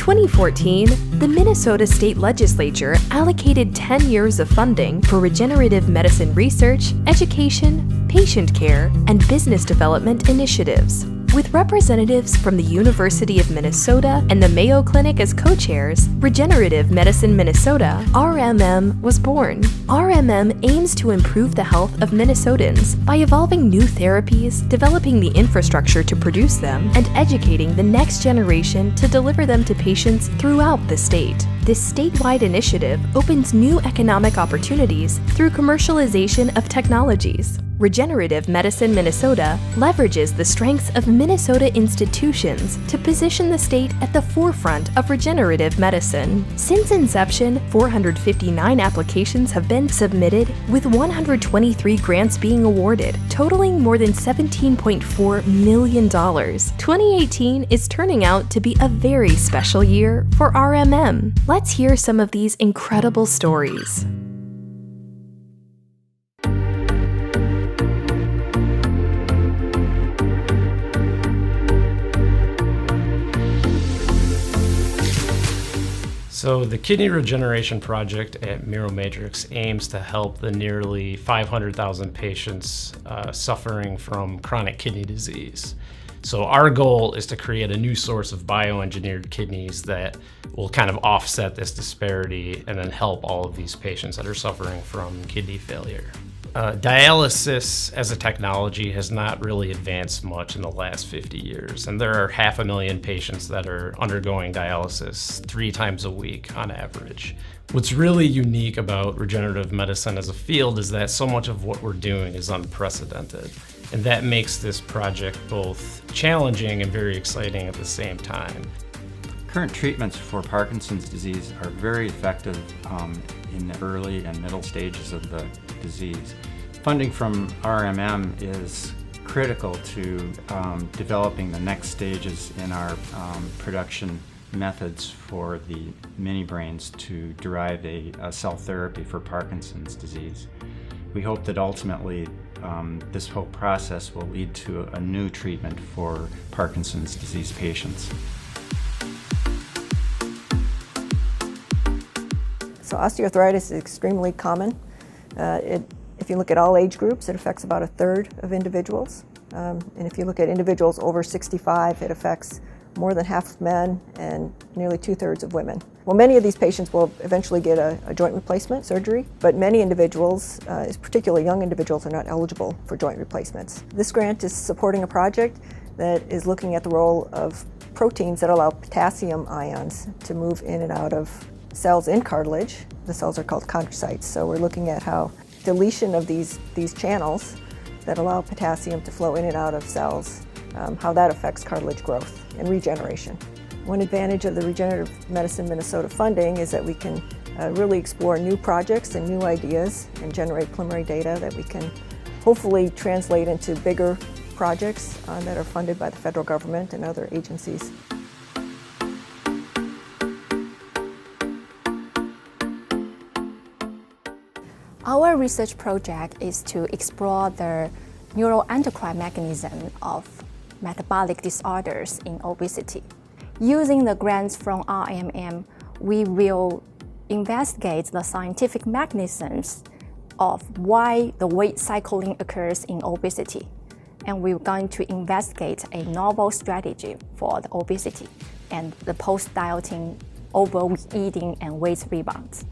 2014, the Minnesota State Legislature allocated 10 years of funding for regenerative medicine research, education, patient care, and business development initiatives. With representatives from the University of Minnesota and the Mayo Clinic as co-chairs, Regenerative Medicine Minnesota, RMM, was born. RMM aims to improve the health of Minnesotans by evolving new therapies, developing the infrastructure to produce them, and educating the next generation to deliver them to patients throughout the state. This statewide initiative opens new economic opportunities through commercialization of technologies. Regenerative Medicine Minnesota leverages the strengths of Minnesota institutions to position the state at the forefront of regenerative medicine. Since inception, 459 applications have been submitted, with 123 grants being awarded, totaling more than $17.4 million. 2018 is turning out to be a very special year for RMM. Let's hear some of these incredible stories. So the Kidney Regeneration Project at Miromatrix aims to help the nearly 500,000 patients suffering from chronic kidney disease. So our goal is to create a new source of bioengineered kidneys that will kind of offset this disparity and then help all of these patients that are suffering from kidney failure. Dialysis as a technology has not really advanced much in the last 50 years, and there are 500,000 patients that are undergoing dialysis 3 times a week on average. What's really unique about regenerative medicine as a field is that so much of what we're doing is unprecedented, and that makes this project both challenging and very exciting at the same time. Current treatments for Parkinson's disease are very effective in the early and middle stages of the disease. Funding from RMM is critical to developing the next stages in our production methods for the mini brains to derive a cell therapy for Parkinson's disease. We hope that ultimately this whole process will lead to a new treatment for Parkinson's disease patients. So osteoarthritis is extremely common. If you look at all age groups, it affects about 1/3 of individuals. And if you look at individuals over 65, it affects more than half of men and nearly 2/3 of women. Well, many of these patients will eventually get a joint replacement surgery, but many individuals, particularly young individuals, are not eligible for joint replacements. This grant is supporting a project that is looking at the role of proteins that allow potassium ions to move in and out of cells in cartilage. The cells are called chondrocytes, so we're looking at how deletion of these channels that allow potassium to flow in and out of cells, how that affects cartilage growth and regeneration. One advantage of the Regenerative Medicine Minnesota funding is that we can really explore new projects and new ideas and generate preliminary data that we can hopefully translate into bigger projects that are funded by the federal government and other agencies. Our research project is to explore the neuroendocrine mechanism of metabolic disorders in obesity. Using the grants from RMM, we will investigate the scientific mechanisms of why the weight cycling occurs in obesity. And we're going to investigate a novel strategy for the obesity and the post-dieting overeating and weight rebounds.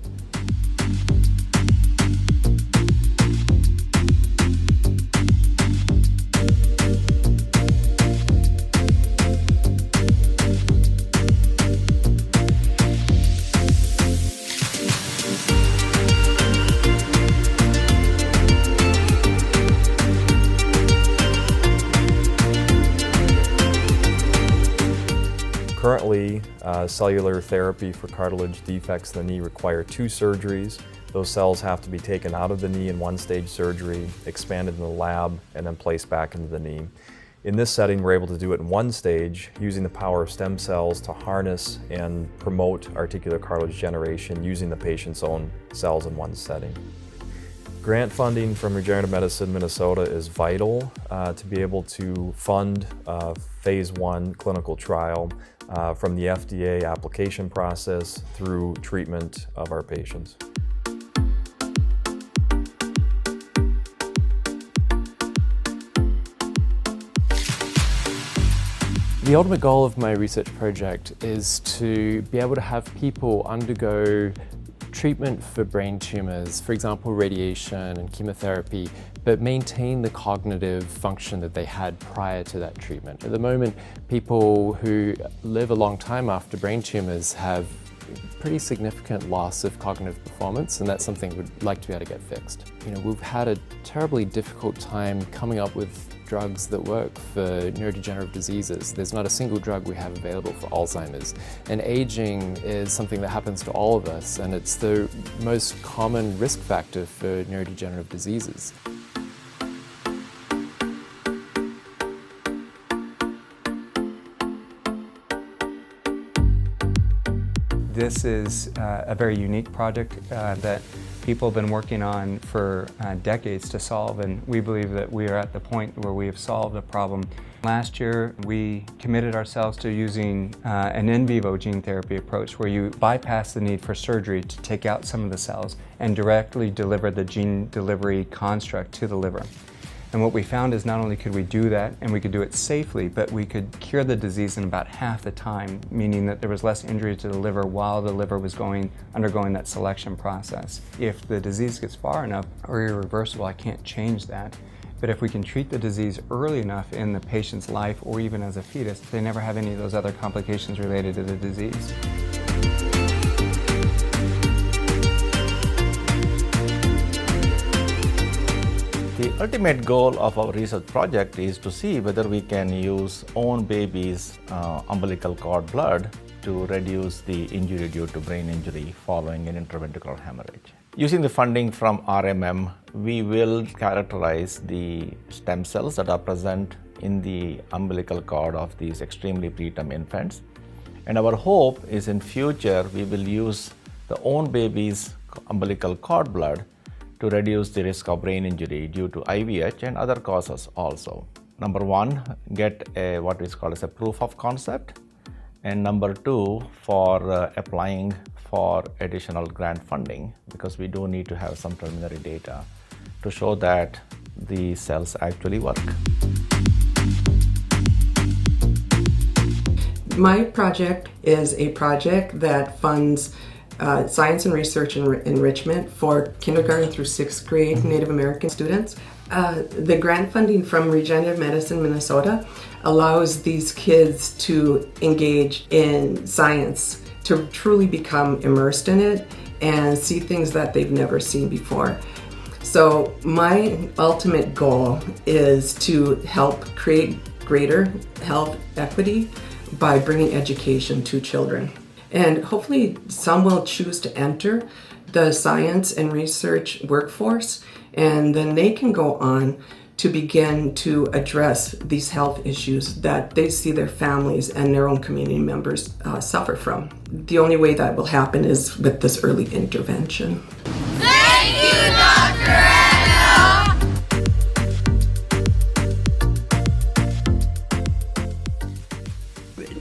Currently, cellular therapy for cartilage defects in the knee require 2 surgeries. Those cells have to be taken out of the knee in 1-stage surgery, expanded in the lab, and then placed back into the knee. In this setting, we're able to do it in 1 stage, using the power of stem cells to harness and promote articular cartilage generation using the patient's own cells in 1 setting. Grant funding from Regenerative Medicine Minnesota is vital to be able to fund a phase 1 clinical trial from the FDA application process through treatment of our patients. The ultimate goal of my research project is to be able to have people undergo treatment for brain tumors, for example radiation and chemotherapy, but maintain the cognitive function that they had prior to that treatment. At the moment, people who live a long time after brain tumors have pretty significant loss of cognitive performance, and that's something we'd like to be able to get fixed. We've had a terribly difficult time coming up with drugs that work for neurodegenerative diseases. There's not a single drug we have available for Alzheimer's. And aging is something that happens to all of us, and it's the most common risk factor for neurodegenerative diseases. This is a very unique project that people have been working on for decades to solve, and we believe that we are at the point where we have solved a problem. Last year, we committed ourselves to using an in vivo gene therapy approach where you bypass the need for surgery to take out some of the cells and directly deliver the gene delivery construct to the liver. And what we found is not only could we do that, and we could do it safely, but we could cure the disease in about half the time, meaning that there was less injury to the liver while the liver was undergoing that selection process. If the disease gets far enough or irreversible, I can't change that. But if we can treat the disease early enough in the patient's life or even as a fetus, they never have any of those other complications related to the disease. The ultimate goal of our research project is to see whether we can use own babies' umbilical cord blood to reduce the injury due to brain injury following an intraventricular hemorrhage. Using the funding from RMM, we will characterize the stem cells that are present in the umbilical cord of these extremely preterm infants. And our hope is in future we will use the own baby's umbilical cord blood to reduce the risk of brain injury due to IVH and other causes also. Number one, get what is called as a proof of concept. And number two, for applying for additional grant funding, because we do need to have some preliminary data to show that the cells actually work. My project is a project that funds science and research and enrichment for kindergarten through 6th grade Native American students. The grant funding from Regenerative Medicine Minnesota allows these kids to engage in science, to truly become immersed in it and see things that they've never seen before. So my ultimate goal is to help create greater health equity by bringing education to children. And hopefully some will choose to enter the science and research workforce, and then they can go on to begin to address these health issues that they see their families and their own community members suffer from. The only way that will happen is with this early intervention. Thank you, Dr. Anna!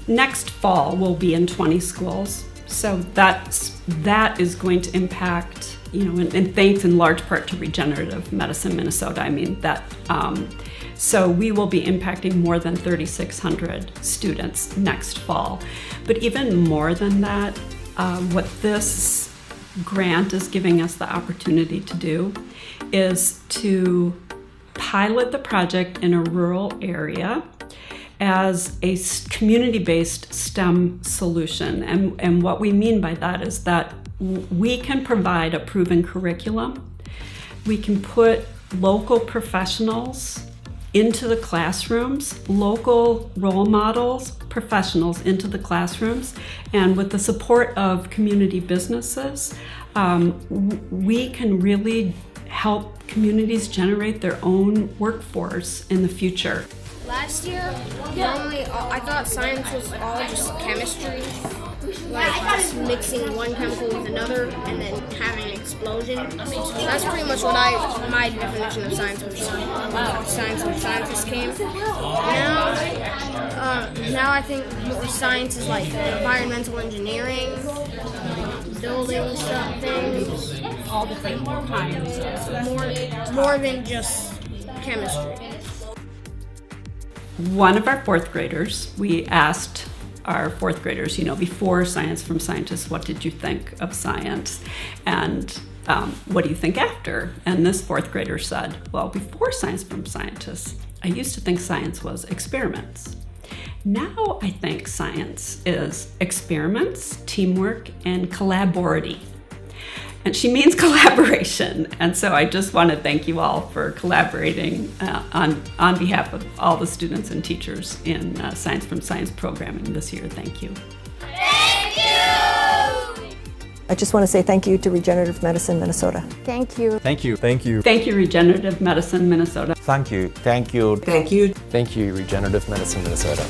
Next fall, we'll be in 20 schools. So that is going to impact, and thanks in large part to Regenerative Medicine Minnesota. So we will be impacting more than 3,600 students next fall. But even more than that, what this grant is giving us the opportunity to do is to pilot the project in a rural area as a community-based STEM solution. And what we mean by that is that we can provide a proven curriculum. We can put local professionals into the classrooms, local role models, professionals into the classrooms, and with the support of community businesses, we can really help communities generate their own workforce in the future. Last year, I thought science was all just chemistry. like just mixing one chemical with another and then having an explosion. That's pretty much what my definition of science was. Science when scientists came. Now I think more science is like environmental engineering, building stuff, things, All different kinds. more than just chemistry. One of our fourth graders, we asked our fourth graders, before Science from Scientists, what did you think of science? And what do you think after? And this fourth grader said, well, before Science from Scientists, I used to think science was experiments. Now I think science is experiments, teamwork, and collabority. And she means collaboration. And so I just want to thank you all for collaborating on behalf of all the students and teachers in Science from Science programming this year. Thank you. Thank you! I just want to say thank you to Regenerative Medicine Minnesota. Thank you. Thank you. Thank you. Thank you, Regenerative Medicine Minnesota. Thank you. Thank you. Thank you. Thank you, Regenerative Medicine Minnesota.